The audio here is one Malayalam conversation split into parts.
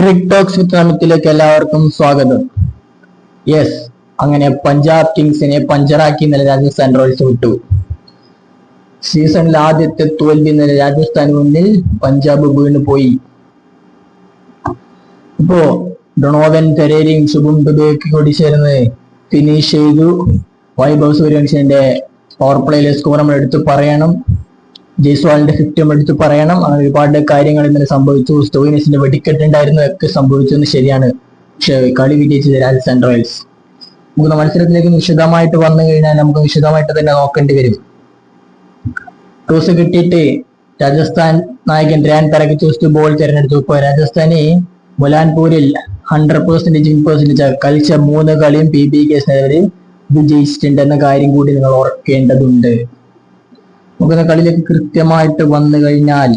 ക്രിക് ടോക്സ് വിത്ത് അമിത്തിലേക്ക് എല്ലാവർക്കും സ്വാഗതം. യെസ്, അങ്ങനെ പഞ്ചാബ് കിങ്സിനെ പഞ്ചറാക്കി ഇന്നലെ രാജസ്ഥാൻ റോയൽസ് വിട്ടു. സീസണിൽ ആദ്യത്തെ തോൽവി ഇന്നലെ രാജസ്ഥാൻ മുന്നിൽ പഞ്ചാബ് വീണ് പോയി. ഇപ്പോ ഡൊണോവൻ പെരേരയും ശുഭം ദുബെയും കൂടി ചേർന്ന് ഫിനിഷ് ചെയ്തു. വൈഭവ് സൂര്യവംശിന്റെ പവർ പ്ലേയിലെ സ്കോർ നമ്മൾ എടുത്തു പറയണം. ജയ്സ്വാളിന്റെ ഫിഫ്റ്റി നമ്മൾ എടുത്ത് പറയണം. അങ്ങനെ ഒരുപാട് കാര്യങ്ങൾ ഇന്നലെ സംഭവിച്ചു. സ്റ്റോയിനിസിന്റെ വെടിക്കെട്ട് ഉണ്ടായിരുന്നു, ഒക്കെ സംഭവിച്ചെന്ന് ശരിയാണ്. പക്ഷെ കളി വിജയിച്ചത് രാജസ്ഥാൻ റോയൽസ്. നമുക്ക് മത്സരത്തിലേക്ക് വിശദമായിട്ട് വന്നു കഴിഞ്ഞാൽ നമുക്ക് വിശദമായിട്ട് തന്നെ നോക്കേണ്ടി വരും. ടോസ് കിട്ടിയിട്ട് രാജസ്ഥാൻ നായകൻ രാൻ പരഗ് ചൂസ് ബോൾ തിരഞ്ഞെടുത്തു. ഇപ്പൊ രാജസ്ഥാന് മുലാൻപൂരിൽ 100% വിൻ പെർസെന്റേജ് കളിച്ച 3 കളിയും PBKs വിജയിച്ചിട്ടുണ്ടെന്ന കാര്യം കൂടി നിങ്ങൾ ഓർക്കേണ്ടതുണ്ട്. നമുക്ക് കളിയിലേക്ക് കൃത്യമായിട്ട് വന്നു കഴിഞ്ഞാൽ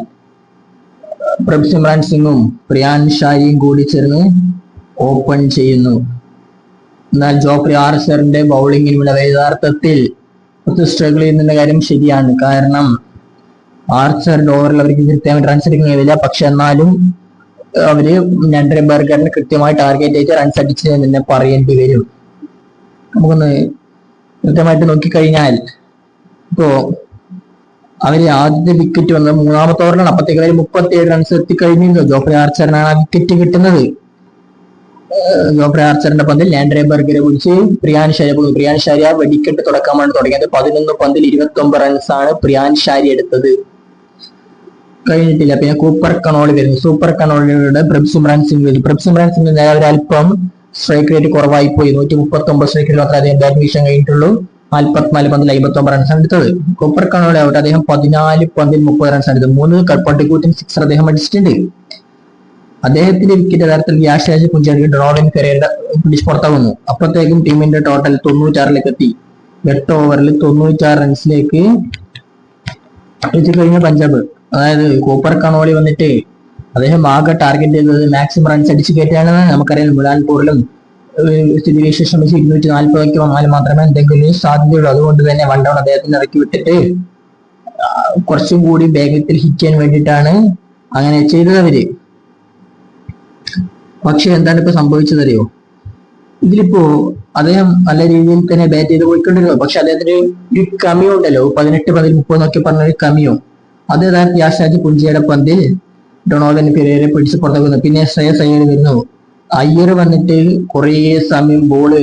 പ്രഭ്സിമ്രാൻ സിംഗും പ്രിയാൻ ഷാരിയും കൂടി ചേർന്ന് ഓപ്പൺ ചെയ്യുന്നു. എന്നാൽ ജോഫ്രി ആർച്ചറിന്റെ ബൗളിംഗിനുള്ള യഥാർത്ഥത്തിൽ സ്ട്രഗിൾ ചെയ്യുന്ന കാര്യം ശരിയാണ്. കാരണം ആർച്ചറിന്റെ ഓവറിൽ അവർക്ക് കൃത്യമായിട്ട് റൺസ് എടുക്കാൻ കഴിയില്ല. പക്ഷെ എന്നാലും അവര് ബർഗറിന് കൃത്യമായി ടാർഗറ്റ് ചെയ്ത് റൺസ് അടിച്ച് തന്നെ പറയേണ്ടി വരും. നമുക്കൊന്ന് കൃത്യമായിട്ട് നോക്കിക്കഴിഞ്ഞാൽ ഇപ്പോ അവര് ആദ്യത്തെ വിക്കറ്റ് വന്നത് 3ാമത്തെ ഓവറിലാണ്. അപ്പത്തേക്ക് അവർ 37 റൺസ് എത്തിക്കഴിഞ്ഞിരുന്നു. ജോഫ്രി ആർച്ചറിനാണ് ആ വിക്കറ്റ് കിട്ടുന്നത്. ജോഫ്രി ആർച്ചറിന്റെ പന്തിൽ ലാൻഡ്രെ ബർഗറെ വിളിച്ച് പ്രിയാൻ ഷാരി പോകുന്നു. പ്രിയാൻ ഷാരി ആ വെടിക്കെട്ട് തുടക്കമാണ് തുടങ്ങിയത്. 11 പന്തിൽ 29 റൺസാണ് പ്രിയാൻ ഷാരി എടുത്തത്. കഴിഞ്ഞിട്ടില്ല. പിന്നെ കൂപ്പർ കണോളി വരുന്നു. സൂപ്പർ കണോളിയുടെ പ്രഭ്സിമ്രാൻ സിംഗ് വരുന്നു. പ്രഭ്സിമ്രാൻ സിംഗ് ഒരല്പം സ്ട്രൈക്ക് റേറ്റ് കുറവായി പോയി. 139 സ്ട്രൈക്ക് റേറ്റ് മാത്രമേ അദ്ദേഹം ബാറ്റ് വീശാൻ കഴിഞ്ഞിട്ടുള്ളൂ. 44 പന്തിൽ 59 റൺസാണ് എടുത്തത്. കൂപ്പർ കണോളി ആവട്ടെ, അദ്ദേഹം 14 പന്തിൽ 30 റൺസാണ് എടുത്തത്. 3 കൾപ്പട്ടിക്കൂട്ടിന് 6 അദ്ദേഹം അടിച്ചിട്ടുണ്ട്. അദ്ദേഹത്തിന്റെ വിക്കറ്റ് യഥാർത്ഥത്തിൽ യാഷ് പുഞ്ചാടി ഡൊണോവൻ പെരേര പിടിച്ച് പുറത്താകുന്നു. അപ്പോഴത്തേക്കും ടീമിന്റെ ടോട്ടൽ 96ലേക്ക് എത്തി. 8 ഓവറിൽ 96 റൺസിലേക്ക് എത്തിക്കഴിഞ്ഞ പഞ്ചാബ്. അതായത് കൂപ്പർ കണോളി വന്നിട്ട് അദ്ദേഹം ആകെ ടാർഗറ്റ് ചെയ്തത് മാക്സിമം റൺസ് അടിച്ചു കയറ്റാണെന്ന് നമുക്കറിയാം. മുലാൻപൂരിലും സ്ഥിതിവിശേഷം 240 വന്നാൽ മാത്രമേ എന്തെങ്കിലും സാധ്യതയുള്ളൂ. അതുകൊണ്ട് തന്നെ വൺ ഡൗൺ അദ്ദേഹത്തിന് ഇറക്കി വിട്ടിട്ട് കുറച്ചും കൂടി വേഗത്തിൽ ഹിറ്റ് ചെയ്യാൻ വേണ്ടിയിട്ടാണ് അങ്ങനെ ചെയ്തത് അവര്. പക്ഷെ എന്താണ് ഇപ്പൊ സംഭവിച്ചതറിയോ? ഇതിലിപ്പോ അദ്ദേഹം നല്ല രീതിയിൽ തന്നെ ബാറ്റ് ചെയ്ത് പോയിക്കൊണ്ടിരുന്നു. പക്ഷെ അദ്ദേഹത്തിന് ഒരു കമിയോ ഉണ്ടല്ലോ, 18 പന്തിൽ 30 എന്നൊക്കെ പറഞ്ഞൊരു കമിയോ. അത് യഥാർത്ഥ യാഷ് പുഞ്ചയുടെ പന്തിൽ ഡൊണോവൻ പെരേരെ പിടിച്ച് പുറത്താക്കുന്നു. പിന്നെ ശ്രേയസ് അയ്യർ വരുന്നു. അയ്യർ വന്നിട്ട് കുറേ സമയം ബോള്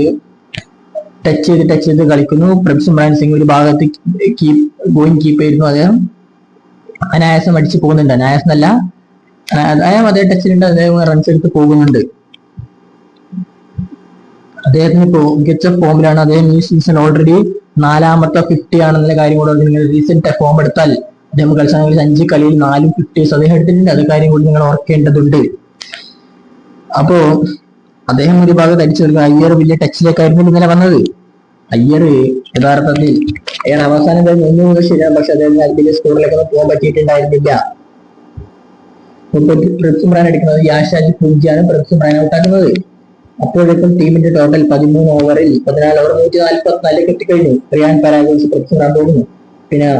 ടച്ച് ചെയ്ത് കളിക്കുന്നു. പ്രഭ്സിമ്രാൻ സിംഗ് ഒരു ഭാഗത്ത് കീപ്പ് ചെയ്യുന്നു. അദ്ദേഹം അനായാസം അടിച്ച് പോകുന്നുണ്ട്. അനായാസം അല്ല, അദ്ദേഹം അതേ ടച്ചിലുണ്ട്. അദ്ദേഹം റൺസ് എടുത്ത് പോകുന്നുണ്ട്. അദ്ദേഹത്തിന് ഇപ്പോൾ മികച്ച ഫോമിലാണ്. അദ്ദേഹം ഈ സീസൺ ഓൾറെഡി 4ാമത്തെ 50 ആണെന്നുള്ള കാര്യം കൂടെ നിങ്ങൾ റീസെന്റ് ഫോം എടുത്താൽ അദ്ദേഹം കളിച്ചാൽ 5 കളിയിൽ 4 50s അദ്ദേഹം എടുത്തിട്ടുണ്ട്. അത് കാര്യം കൂടി നിങ്ങൾ ഓർക്കേണ്ടതുണ്ട്. അപ്പോ അദ്ദേഹം ഒരു ഭാഗത്ത് അടിച്ചു കൊടുക്കുക. അയ്യർ വലിയ ടച്ചിലേക്കായിരുന്നു ഇന്നലെ വന്നത്. അയ്യർ യഥാർത്ഥത്തിൽ അവസാനം ശരിയാണ്. പക്ഷെ അദ്ദേഹത്തിന് അതിന്റെ സ്കോറിലേക്കൊന്നും പോകാൻ പറ്റിയിട്ടുണ്ടായിരുന്നില്ല. പ്രഭ്സിമ്രാൻ അടിക്കുന്നത് യാഷ് പുഞ്ചിയാണ് പ്രഭ്സിമ്രാൻ ഔട്ടാക്കുന്നത്. അപ്പോഴേക്കും ടീമിന്റെ ടോട്ടൽ 13 ഓവറിൽ 14 ഓവർ 144 എത്തിക്കഴിഞ്ഞു. പ്രിയാൻ പരാഗ് പ്രഭ്സിമ്രാൻ പോകുന്നു. പിന്നെ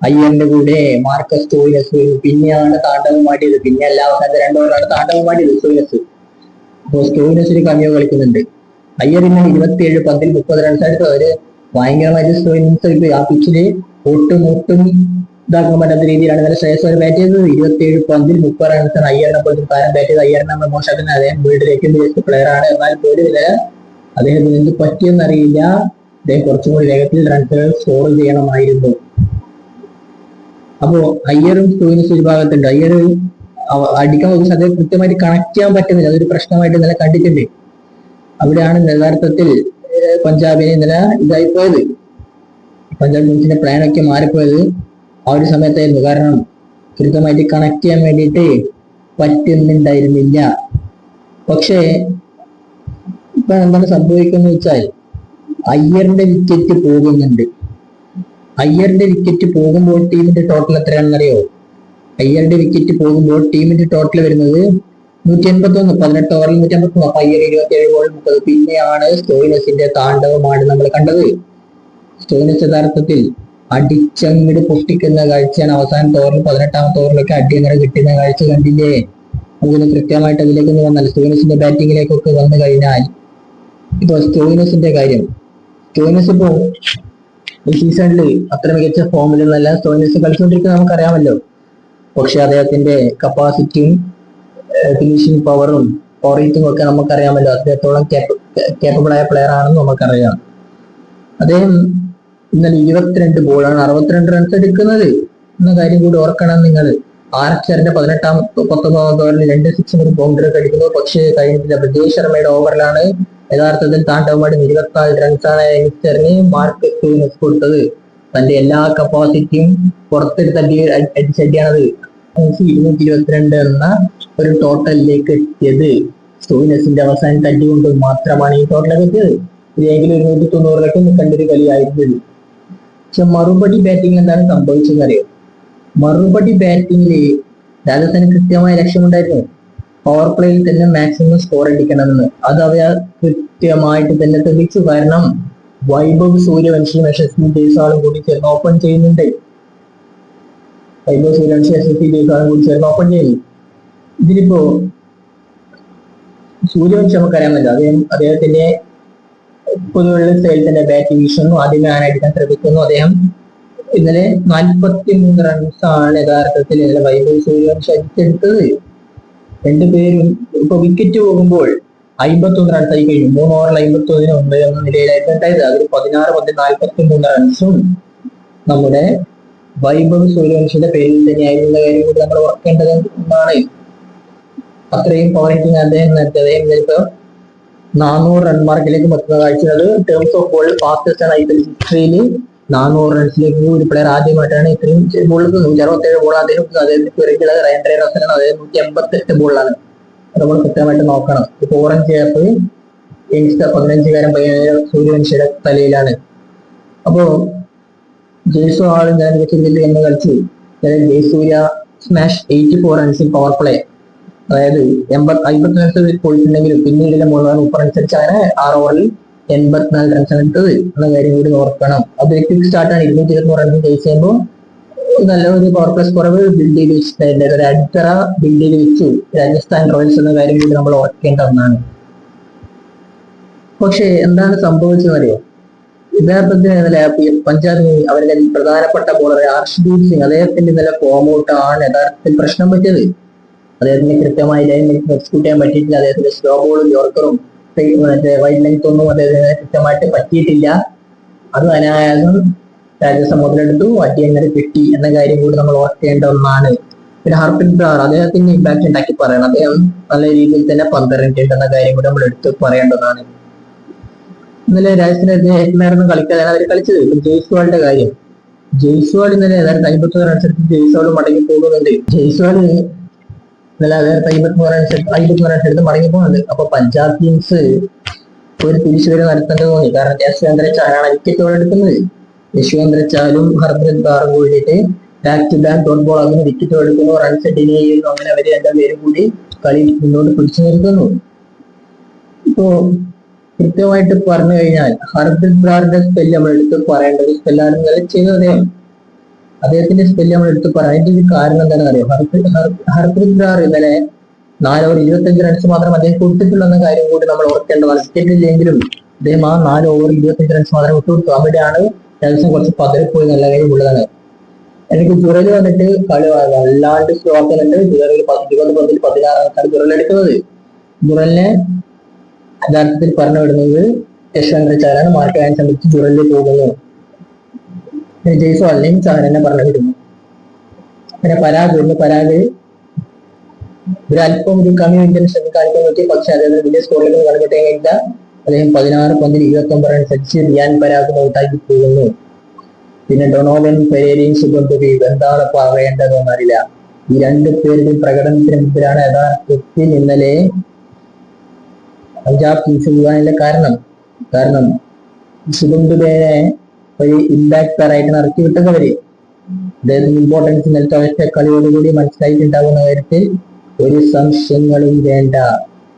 അയ്യറിന്റെ കൂടെ മാർക്കസ് സ്റ്റോയിനസ് പിന്നെയാണ് താണ്ഡവം ആടിയത്. പിന്നെ എല്ലാ അവസാനത്തെ 2 ഓവറാണ് താണ്ഡവം ആടിയത് സ്റ്റോയിനസ്. അപ്പോൾ സ്റ്റോയിനസ് ഒരു കമിയോ കളിക്കുന്നുണ്ട്. അയ്യറിന് 27 പന്തിൽ 30 റൺസ് എടുത്തത്. അവര് ഭയങ്കരമായിട്ട് സ്റ്റോയിനസ് ആ പിച്ചില് ഒട്ടും ഇതാക്കാൻ പറ്റാത്ത രീതിയിലാണ് നല്ല ശ്രേയസ് ബാറ്റ് ചെയ്തത്. 27 പന്തിൽ 30 റൺസാണ് അയ്യറിനെ പോലും താരം ബാറ്റ് ചെയ്തത്. അയ്യറിനെ നമ്മൾ മോശത്തിന് അദ്ദേഹം വേൾഡിലെ ഏറ്റവും ബെസ്റ്റ് പ്ലെയർ ആണ്. എന്നാൽ പോലും ഇന്നലെ അദ്ദേഹത്തിന് എന്ത് പറ്റിയെന്നറിയില്ല. അദ്ദേഹം കുറച്ചും കൂടി വേഗത്തിൽ റൺസുകൾ സ്കോർ ചെയ്യണമായിരുന്നു. അപ്പോ അയ്യറും സ്റ്റോയിനസ് ഒരു ഭാഗത്തുണ്ട്. അയ്യർ അടിക്കാൻ നോക്കി അദ്ദേഹം കൃത്യമായിട്ട് കണക്ട് ചെയ്യാൻ പറ്റുന്നില്ല. അതൊരു പ്രശ്നമായിട്ട് ഇന്നലെ കണ്ടിട്ടുണ്ട്. അവിടെയാണ് യഥാർത്ഥത്തിൽ പഞ്ചാബിനെ ഇന്നലെ ഇതായിപ്പോയത്. പഞ്ചാബ് കിങ്സിന്റെ പ്ലാനൊക്കെ മാറിപ്പോയത് ആ ഒരു സമയത്തായിരുന്നു. കാരണം കൃത്യമായിട്ട് കണക്ട് ചെയ്യാൻ വേണ്ടിയിട്ട് പറ്റുന്നുണ്ടായിരുന്നില്ല. പക്ഷേ ഇപ്പൊ എന്താണ് സംഭവിക്കുന്നത് വെച്ചാൽ അയ്യറിന്റെ വിക്കറ്റ് പോകുന്നുണ്ട്. അയ്യറിന്റെ വിക്കറ്റ് പോകുമ്പോൾ ടീമിന്റെ ടോട്ടൽ എത്രയാണെന്നറിയോ? അയ്യറിന്റെ വിക്കറ്റ് പോകുമ്പോൾ ടീമിന്റെ ടോട്ടൽ വരുന്നത് 181. 18 ഓവറിൽ 181. അപ്പൊ അയ്യർ 27 ബോൾ 30. പിന്നെയാണ് സ്റ്റോയിനസിന്റെ താണ്ഡവമാണ് നമ്മൾ കണ്ടത്. സ്റ്റോയിനസ് യഥാർത്ഥത്തിൽ അടിച്ചങ്ങട് പൊട്ടിക്കുന്ന കാഴ്ചയാണ്. അവസാനത്തെ ഓവറിൽ 18ാമത്തെ ഓവറിലൊക്കെ അടി അങ്ങനെ കിട്ടുന്ന കാഴ്ച കണ്ടില്ലേ? അതുപോലെ കൃത്യമായിട്ട് അതിലേക്ക് വന്നാൽ സ്റ്റോയിനസിന്റെ ബാറ്റിങ്ങിലേക്കൊക്കെ വന്നു കഴിഞ്ഞാൽ ഇപ്പൊ സ്റ്റോയിനസിന്റെ കാര്യം, സ്റ്റോയിനസ് ഇപ്പോ ഈ സീസണിൽ അത്ര മികച്ച ഫോമിലൊന്നല്ല സ്റ്റോയിനസ് കളിച്ചുകൊണ്ടിരിക്കുന്നത് നമുക്കറിയാമല്ലോ. പക്ഷെ അദ്ദേഹത്തിന്റെ കപ്പാസിറ്റിയും ഫിനിഷിംഗ് പവറും പവർ ഒക്കെ നമുക്കറിയാമല്ലോ. അദ്ദേഹത്തോളം കേപ്പബിൾ ആയ പ്ലെയർ ആണെന്ന് നമുക്കറിയാം. അദ്ദേഹം ഇന്നലെ 22 ബോളാണ് 62 റൺസ് എടുക്കുന്നത് എന്ന കാര്യം കൂടി ഓർക്കണം നിങ്ങൾ. ആർച്ചറിന്റെ 19ാമത്തെ ഓവറിൽ 2 സിക്സും ഒരു ബൗണ്ടറി ഒക്കെ അടിക്കുന്നത്. പക്ഷേ കഴിഞ്ഞിട്ടില്ല. ബ്രിജേഷ് ശർമ്മയുടെ ഓവറിലാണ് യഥാർത്ഥത്തിൽ താണ്ടവമായിട്ട് 24 റൺസാണ് യങ്സ്റ്ററിന് മാർക്ക് സ്റ്റോയിനസ് കൊടുത്തത്. തന്റെ എല്ലാ കപ്പാസിറ്റിയും പുറത്തെടുത്ത് അടിച്ചടിയാണത് 222 എന്ന ഒരു ടോട്ടലിലേക്ക് എത്തിയത്. സ്റ്റോയിനസിന്റെ അവസാനത്തെ അടി കൊണ്ട് മാത്രമാണ് ഈ ടോട്ടലൊക്കെ എത്തിയത്. ഇതെങ്കിലും 190 നിൽക്കേണ്ട ഒരു കളിയായിരുന്നത്. പക്ഷെ മറുപടി ബാറ്റിംഗിൽ എന്താണ് സംഭവിച്ചതെന്ന് അറിയാം. മറുപടി ബാറ്റിംഗില് രാജസ്ഥാന് കൃത്യമായ ലക്ഷ്യമുണ്ടായിരുന്നു. പവർ പ്ലേയിൽ തന്നെ മാക്സിമം സ്കോർ അടിക്കണമെന്ന്. അത് അവർ കൃത്യമായിട്ട് തന്നെ തെളിയിച്ചു. കാരണം വൈഭവ് സൂര്യവംശിയും യശസ്വി ജയ്സ്വാളും കൂടി ചേർന്ന് ഓപ്പൺ ചെയ്യുന്നുണ്ട്. വൈഭവ് സൂര്യവംശി യശസ്വി ജയ്സ്വാളും കൂടി ചേർന്ന് ഓപ്പൺ ചെയ്യുന്നു. ഇതിലിപ്പോ സൂര്യവംശി നമുക്കറിയാമല്ലോ, അദ്ദേഹത്തിന്റെ പൊതുവെള്ള സ്റ്റൈൽ തന്നെ ബാറ്റിംഗ് വീശുന്നു. ആദ്യമേ ആനടിക്കാൻ ശ്രമിക്കുന്നു. അദ്ദേഹം ഇന്നലെ 43 റൺസാണ് യഥാർത്ഥത്തിൽ ഇന്നലെ വൈഭവ് സൂര്യവംശി അടിച്ചെടുത്തത്. രണ്ടുപേരും ഇപ്പൊ വിക്കറ്റ് പോകുമ്പോൾ 51 റൺസ് ആയി കഴിഞ്ഞു. 3 ഓവറിൽ 51 എന്ന നിലയിലായിരുന്നു ഉണ്ടായത്. അതിൽ 16 പന്തിൽ 43 റൺസും നമ്മുടെ വൈഭവ് സൂര്യവംശിയുടെ പേരിൽ തന്നെയായിരുന്ന കാര്യം കൂടി നമ്മൾ ഓർക്കേണ്ടത് ഒന്നാണ്. അത്രയും പവർ ഹിറ്റിംഗ് അദ്ദേഹം നടത്തി. അദ്ദേഹം ഇപ്പൊ 400 റൺ മാർക്കിലേക്ക് എത്തുന്ന കാഴ്ചകൾ ടേംസ് ഓഫ് ബോൾ ഫാസ്റ്റസ്റ്റ് ആണ് IPL ഹിസ്റ്ററിയിൽ. 400 റൺസിലേക്ക് ഒരു പ്ലെയർ ആദ്യമായിട്ടാണ് ഇത്രയും ബോൾ 167 ബോൾ അദ്ദേഹത്തിന് പിറകിലുള്ളത് റയൻഡ്രെ റസലാണ്. അതായത് 188 ബോളാണ്. നമ്മൾ കൃത്യമായിട്ട് നോക്കണം. ഇപ്പൊ ഓറഞ്ച് ക്യാപ്പ് യങ്സ്റ്റർ 15-കാരൻ സൂര്യവംശിയുടെ തലയിലാണ്. അപ്പോ ജയ്സ്വാൾ ഞാൻ വെച്ചിട്ട് എന്ന് കളിച്ചു. ജയസൂര്യ സ്മാഷ് 84 റൺസിൽ പവർ പ്ലേ, അതായത് 50 റൺസ് പോയിട്ടുണ്ടെങ്കിലും പിന്നീട് 30 റൺസ് അടിച്ചാണ് 6 ഓവറിൽ 84 റൺസാണ് എടുത്തത് എന്ന കാര്യം കൂടി ഓർക്കണം. അത് ക്വിക്ക് സ്റ്റാർട്ടാണ്. 220 റൺസ് ചേസ് ചെയ്യുമ്പോൾ നല്ല ഒരു പവർ പ്ലസ് കുറവ് ബിൽഡ് ചെയ്ത് വെച്ചിട്ടുണ്ട്. ഒരു അടിത്തറ ബിൽഡ് ചെയ്ത് വെച്ചു രാജസ്ഥാൻ റോയൽസ് എന്ന കാര്യം കൂടി നമ്മൾ ഓർക്കേണ്ട ഒന്നാണ്. പക്ഷെ എന്താണ് സംഭവിച്ചതെന്നറിയോ? യഥാർത്ഥത്തിൽ ഇന്നലെ പഞ്ചാബിന് അവരുടെ പ്രധാനപ്പെട്ട ബോളർ ഹർഷ്ദീപ് സിംഗ് അദ്ദേഹത്തിന്റെ ഇന്നലെ ഫോം ഔട്ടാണ് യഥാർത്ഥത്തിൽ പ്രശ്നം പറ്റിയത്. അദ്ദേഹത്തിന് കൃത്യമായി ലൈൻ എക്സിക്യൂട്ട് ചെയ്യാൻ പറ്റിയിട്ടില്ല. അദ്ദേഹത്തിന്റെ സ്ലോ ബോളും യോർക്കറും വൈഡ് ലെങ്ത് ഒന്നും അദ്ദേഹത്തിന് കൃത്യമായിട്ട് പറ്റിയിട്ടില്ല. അത് അനായാസം രാജസ്ഥാൻ മുതലെടുത്തു. അടി എങ്ങനെ കിട്ടി എന്ന കാര്യം കൂടി നമ്മൾ ഓർക്കേണ്ട ഒന്നാണ്. പിന്നെ ഹർപ്രീത് ബ്രാർ അദ്ദേഹത്തിന്റെ ഇമ്പാക്ട് ഉണ്ടാക്കി പറയണം. അദ്ദേഹം നല്ല രീതിയിൽ തന്നെ പന്തെറിഞ്ഞിട്ടുണ്ടെന്ന കാര്യം കൂടി നമ്മൾ എടുത്ത് പറയേണ്ടതാണ്. ഇന്നലെ രാജസ്ഥാനായിരുന്നു കളിക്കാനാണ് അവർ കളിച്ചത്. ജയ്സ്വാളിന്റെ കാര്യം, ജയ്സ്വാൾ ഇന്നലെ 51 റൺസ് എടുത്ത് ജയ്സ്വാൾ മടങ്ങി പോകുന്നുണ്ട്. ജയ്സ്വാൾ ഇന്നലെ 53 റൺസ് എടുത്ത് മടങ്ങി പോകുന്നുണ്ട്. അപ്പൊ പഞ്ചാബ് ടീംസ് ഒരു തിരിച്ചുവരവ് നടത്തേണ്ടത് തോന്നി. കാരണം യശ്വേന്ദ്ര ചാലാണ് വിക്കറ്റുകൾ എടുക്കുന്നത്. യശ്വേന്ദ്ര ചാലും ഹർപ്രീത് ബ്രാറും കൂടിയിട്ട് back to back dot ball ആകുന്ന വിക്കറ്റുകൾ എടുക്കുന്നു, റൺസ് ഡിലേ ചെയ്യുന്നു. അങ്ങനെ അവര് രണ്ടുപേരും കൂടി കളി മുന്നോട്ട് പിടിച്ചു നിർത്തുന്നു. ഇപ്പോ കൃത്യമായിട്ട് പറഞ്ഞു കഴിഞ്ഞാൽ ഹർപ്രീത് ബ്രാറിന്റെ സ്പെല്ല് നമ്മൾ എടുത്ത് പറയേണ്ട ഒരു സ്പെല്ലാണ് ഇന്നലെ ചെയ്തത്. അദ്ദേഹത്തിന്റെ സ്പെല്ല് നമ്മൾ എടുത്ത് പറയാം. അതിന്റെ ഒരു കാരണം എന്താണെന്ന് അറിയാം. ഹർപ്രീത് ബ്രാർ ഇന്നലെ 4 ഓവർ 25 റൺസ് മാത്രം അദ്ദേഹം കൊടുത്തിട്ടുള്ള കാര്യം കൂടി നമ്മൾ ഓർക്കേണ്ടതാണ്. വിക്കറ്റില്ലെങ്കിലും അദ്ദേഹം ആ 4 ഓവർ 25 റൺസ് മാത്രം വിട്ടുകൊടുത്തു. അവിടെയാണ് രാജസ്ഥാൻ കുറച്ച് പതറിപ്പോയി നല്ല കാര്യം ഉള്ളതാണ്. എനിക്ക് ജുറല് വന്നിട്ട് കളി വല്ലാണ്ട് സ്ലോ ആക്കുന്നുണ്ട്. ജുറലിൽ 20 പന്തിൽ 16 റൺസാണ് ജുറൽ എടുക്കുന്നത്. ജുറലിനെ യഥാർത്ഥത്തിൽ പറഞ്ഞു വിടുന്നത് യശ്വേന്ദ്ര ചാലാണ്. മാർക്ക് ചെയ്യാൻ ശ്രമിച്ച് ജുറലിൽ പോകുന്നു. ജയ്സ്വാളിനെയും ചാരനെ പറഞ്ഞു വിടുന്നു. പിന്നെ പരാഗ് ഒരല്പം ഒരു കമ്മി ഇന്റൻഷൻ കാണിക്കാൻ പറ്റി. പക്ഷെ അദ്ദേഹത്തിന് വലിയ സ്കോറിലേക്ക് കളിക്കട്ടെ കഴിഞ്ഞില്ല. അദ്ദേഹം 16 പന്തിൽ 29 റൺസ് അടിച്ച് റിയാൻ പരാഗ് ഔട്ടാക്കി പോകുന്നു. പിന്നെ ഡൊണോവൻ പെരേരയും ശുഭം ദുബൈയും എന്താണ് പറയേണ്ടതെന്നറിയില്ല. ഈ 2 പേരുടെയും പ്രകടനത്തിന് മുമ്പിലാണ് യഥാർത്ഥത്തിൽ ഇന്നലെ പഞ്ചാബ് ടീംസ് പോകാനുള്ള കാരണം ശുഭം ദുബൈനെ ഒരു ഇമ്പാക്ട് പ്ലെയറായിട്ട് ഇറക്കി വിട്ടവര് അദ്ദേഹത്തിന് ഇമ്പോർട്ടൻസ് ഇന്നലത്തെ അവസ്ഥ കളിയോടുകൂടി മനസ്സിലായിട്ടുണ്ടാകുന്ന കാര്യത്തിൽ ഒരു സംശയങ്ങളും വേണ്ട.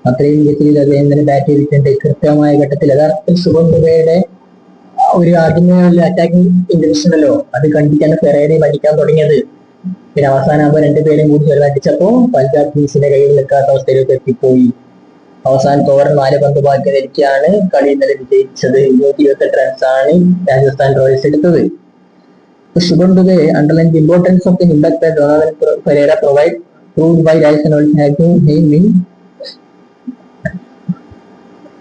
അത്രയും മികച്ച അദ്ദേഹം തന്നെ ബാറ്റ് ചെയ്തിട്ടുണ്ട്. കൃത്യമായ ഘട്ടത്തിൽ യഥാർത്ഥത്തിൽ ശുഭം ദുബൈയുടെ ഒരു ആദ്യമേ അറ്റാക്കിംഗ് ഇന്റൻഷൻ ഉണ്ടല്ലോ, അത് കണ്ടിട്ടാണ് പെരേരയും അടിക്കാൻ തുടങ്ങിയത്. പിന്നെ അവസാനമാകുമ്പോൾ രണ്ടുപേരും കൂടി ചേർന്ന് അടിച്ചപ്പോ പഞ്ചാബ് കിങ്സിന്റെ കയ്യിൽ നിൽക്കാത്ത അവസ്ഥയിലേക്ക് എത്തിപ്പോയി. അവസാനത്തെ ഓവർ 4 പന്ത് ബാക്കി നിൽക്കുകയാണ് കളി ഇന്നലെ വിജയിച്ചത്. 128 റൺസാണ് രാജസ്ഥാൻ റോയൽസ് എടുത്തത്. Shouldn't they underline the importance of the impact that Ronald Pereira proved by Rajasthan Royals having him in?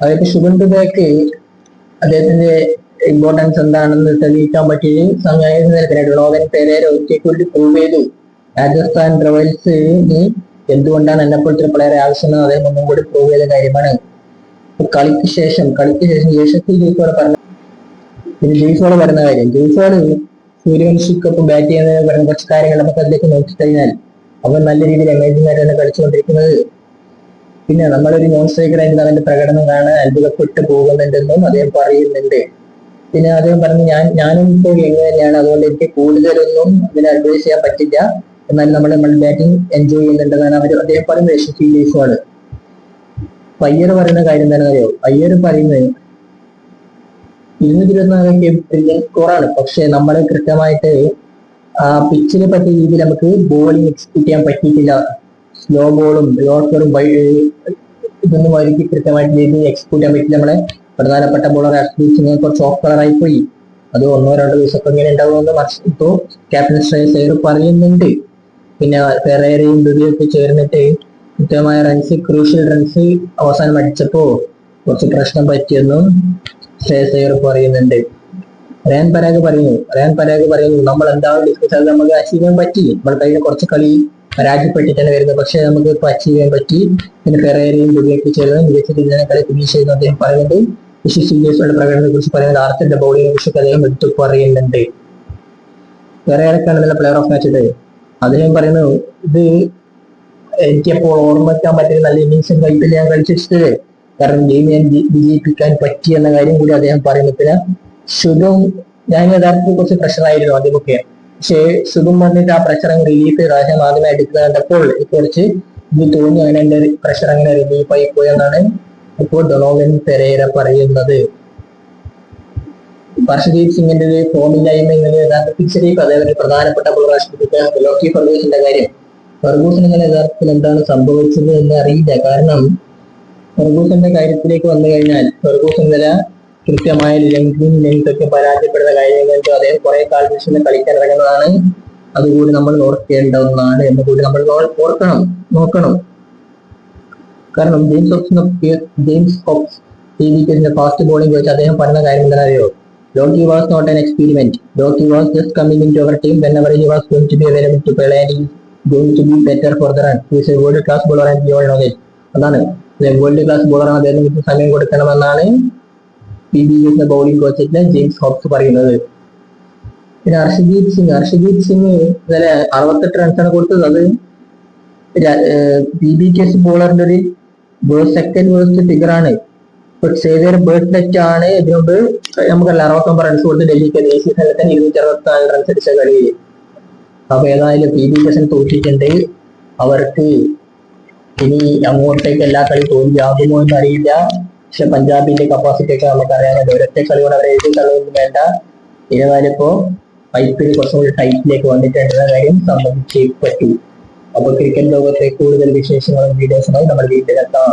അതായത് ശുഭൻക്ക് അദ്ദേഹത്തിന്റെ ഇമ്പോർട്ടൻസ് എന്താണെന്ന് തെളിയിക്കാൻ പറ്റിയ സമയത്ത് റോവൻ പെരേര ഒറ്റയ്ക്ക് പ്രൂവ് ചെയ്തു. രാജസ്ഥാൻ റോയൽസിന് എന്തുകൊണ്ടാണ് എന്നെപ്പോലത്തെ പ്ലെയറെ ആവശ്യമെന്ന് അദ്ദേഹം ഒന്നും കൂടി പ്രൂവ് ചെയ്ത കാര്യമാണ്. കളിക്ക് ശേഷം ജയ്സോട് പറഞ്ഞ പിന്നെ ജയ്സോട് പറയുന്ന കാര്യം, ജയ്സോട് സൂര്യവംശിക്കൊപ്പം ബാറ്റ് ചെയ്യുന്നതിന് പറയുന്ന കുറച്ച് കാര്യങ്ങൾ നമുക്ക് അതിലേക്ക് നോക്കിക്കഴിഞ്ഞാൽ അവൻ നല്ല രീതിയിൽ അമേസിംഗ് ആയിട്ടാണ് കളിച്ചുകൊണ്ടിരിക്കുന്നത്. പിന്നെ നമ്മളൊരു നോൺ സ്ട്രൈക്കറായിട്ട് അവന്റെ പ്രകടനം കാണാൻ അത്ഭുതപ്പെട്ട് പോകുന്നുണ്ടെന്നും അദ്ദേഹം പറയുന്നുണ്ട്. പിന്നെ അദ്ദേഹം പറഞ്ഞു, ഞാനും ഇപ്പോൾ എങ്ങനെ തന്നെയാണ്, അതുകൊണ്ട് എനിക്ക് കൂടുതലൊന്നും അതിനെ അഡ്വൈസ് ചെയ്യാൻ പറ്റില്ല, എന്നാലും നമ്മൾ ബാറ്റിംഗ് എൻജോയ് ചെയ്യുന്നുണ്ടെന്നാണ് അദ്ദേഹം പറയുന്നത്. ജയ്സോട് അയ്യർ പറയുന്ന കാര്യം എന്താണെന്ന് അറിയോ? അയ്യർ പറയുന്നത് 224 സ്കോറാണ്, പക്ഷെ നമ്മൾ കൃത്യമായിട്ട് ആ പിച്ചിനെ പറ്റിയ രീതിയിൽ നമുക്ക് ബോളിംഗ് എക്സിക്യൂട്ട് ചെയ്യാൻ പറ്റിയിട്ടില്ല. സ്ലോ ബോളും ലോക്കറും ഇതൊന്നും അവർക്ക് കൃത്യമായിട്ട് രീതിയിൽ എക്സിക്യൂട്ട് ചെയ്യാൻ പറ്റില്ല. നമ്മളെ പ്രധാനപ്പെട്ട ബോളർ ഹർഷദീപ് സിംഗ് കുറച്ച് ഓഫ് കളറായി പോയി. അത് 1-2 ദിവസമൊക്കെ ഇങ്ങനെ ഉണ്ടാവുമെന്ന് ഇപ്പോ ക്യാപ്റ്റൻ ശ്രേയസ് അയ്യർ പറയുന്നുണ്ട്. പിന്നെ പെരേരയും ദുബിയൊക്കെ ചേർന്നിട്ട് കൃത്യമായ റൺസ്, ക്രൂഷ്യൽ റൺസ് അവസാനം അടിച്ചപ്പോ കുറച്ച് പ്രശ്നം പറ്റിയെന്നും ശ്രേയസ് അയ്യർ പറയുന്നുണ്ട്. റയാൻ പരാഗ് പറയുന്നു നമ്മൾ എന്താണ് ഡിസ്കസ് ചെയ്തത്, നമുക്ക് അച്ചീവ് ചെയ്യാൻ പറ്റി. നമ്മൾ കഴിഞ്ഞ കുറച്ച് കളി പരാജയപ്പെട്ടിട്ടാണ് വരുന്നത്, പക്ഷെ നമുക്ക് ഇപ്പൊ അച്ചീവ് ചെയ്യാൻ പറ്റി. പിന്നെ പെരേരയും ദുബിയൊക്കെ ചേർന്ന് മികച്ച രീതിയിൽ കളി ഫിനിഷ് ചെയ്യുന്നു അദ്ദേഹം പറയുന്നുണ്ട്. സീരിയസുള്ള പ്രകടനത്തെ കുറിച്ച് പറയുന്നത്, ആർത്തിന്റെ ബൗളിങ്ങിനെ കുറിച്ച് അദ്ദേഹം എടുത്തു പറയുന്നുണ്ട്. പെരേരക്കാണ് നല്ല പ്ലെയർ ഓഫ് മാച്ച് ഇത്. അദ്ദേഹം പറയുന്നു, ഇത് എനിക്കെപ്പോൾ ഓർമ്മിക്കാൻ പറ്റിയ നല്ല ഇന്നിങ്സും കളിപ്പിൽ ഞാൻ കളിച്ചിട്ട്, കാരണം ഗെയിം ഞാൻ വിജയിപ്പിക്കാൻ പറ്റി എന്ന കാര്യം കൂടി അദ്ദേഹം പറയുന്നു. പിന്നെ ശുഭം, ഞാൻ യഥാർത്ഥത്തിൽ കുറച്ച് പ്രഷറായിരുന്നു ആദ്യമൊക്കെ, പക്ഷേ ശുഭം വന്നിട്ട് ആ പ്രഷർ അങ്ങ് റിലീഫ് ചെയ്ത് അദ്ദേഹം ആദ്യമായി എടുക്കുന്നത് കണ്ടപ്പോൾ കുറച്ച് ഇത് തോന്നി, അങ്ങനെ എന്റെ പ്രഷർ അങ്ങനെ റിലീഫായി പോയെന്നാണ് ഇപ്പോൾ ഡൊണോവൻ പെരേര പറയുന്നത്. ഹർഷദീപ് സിംഗിന്റെ ഫോമില്ലായ്മ ഇങ്ങനെ യഥാർത്ഥത്തിൽ തിരിച്ചറിയിക്കും. അതേപോലെ പ്രധാനപ്പെട്ട ലോക്കി ഫെർഗൂസിന്റെ കാര്യം, ഫെർഗൂസിന് ഇങ്ങനെ യഥാർത്ഥത്തിൽ എന്താണ് സംഭവിച്ചത് എന്ന് അറിയില്ല. കാരണം ഫെർഗൂസിന്റെ കാര്യത്തിലേക്ക് വന്നു കഴിഞ്ഞാൽ ഫെർഗൂസൻ നില കൃത്യമായ ലെങ്ത് ഒക്കെ പരാജയപ്പെടുന്ന കാര്യങ്ങൾക്ക് അദ്ദേഹം കുറെ കാലത്തിന് കളിക്കാൻ ഇറങ്ങുന്നതാണ്. അതുകൂടി നമ്മൾ ഓർക്കേണ്ട ഒന്നാണ് എന്ന് കൂടി നമ്മൾ നോക്കണം. കാരണം ജെയിംസ് ഹോബ്സ് ഫാസ്റ്റ് ബോളിംഗ് വെച്ച് അദ്ദേഹം പറഞ്ഞ കാര്യം എന്താ അറിയോ? Loki was not an experiment. Loki was just coming into our team whenever he was going to be available to play and he is going to be better for the run. He is a world class bowler and we all know that. അതാണ് വേൾഡ് ക്ലാസ് ബോളറാണ്, അദ്ദേഹത്തിന് സമയം കൊടുക്കണമെന്നാണ് PBS bowling coach James hobs പറയുന്നത്. പിന്നെ ഹർഷദീപ് സിംഗ് ഇന്നലെ 68 റൺസാണ് കൊടുത്തത്. അത് PBS ബോളറിന്റെ ഒരു സെക്കൻഡ് വേഴ്സ്റ്റ് ഫിഗർ ആണ്. സേവിയർ ബേർട്ട് ആണ് ഇതിനുമുമ്പ് നമുക്കല്ല 69 റൺസ് കൊടുത്ത് ഡൽഹിക്ക് ദേശീയ തലത്തിൽ 264 റൺസ് അടിച്ച കളിയിൽ. അപ്പൊ ഏതായാലും PBS തോറ്റിട്ടുണ്ട്. അവർക്ക് ഇനി അങ്ങോട്ടേക്ക് എല്ലാ കളി തോൽവിയാകുമോ എന്ന് അറിയില്ല. പക്ഷെ പഞ്ചാബിന്റെ കപ്പാസിറ്റി ഒക്കെ നമുക്കറിയാമല്ലോ, ഒരൊറ്റ കളി കൊണ്ട് അവരെ 7 കളിയൊന്നും വേണ്ട. ഏതായാലും ഇപ്പോ IPL കുറച്ചും കൂടി ടൈറ്റിലേക്ക് വന്നിട്ടുണ്ടെന്ന കാര്യം സംബന്ധിച്ചേ പറ്റൂ. അപ്പൊ ക്രിക്കറ്റ് ലോകത്തെ കൂടുതൽ വിശേഷങ്ങളും വീഡിയോസുമായി നമ്മൾ വീട്ടിലെത്താം.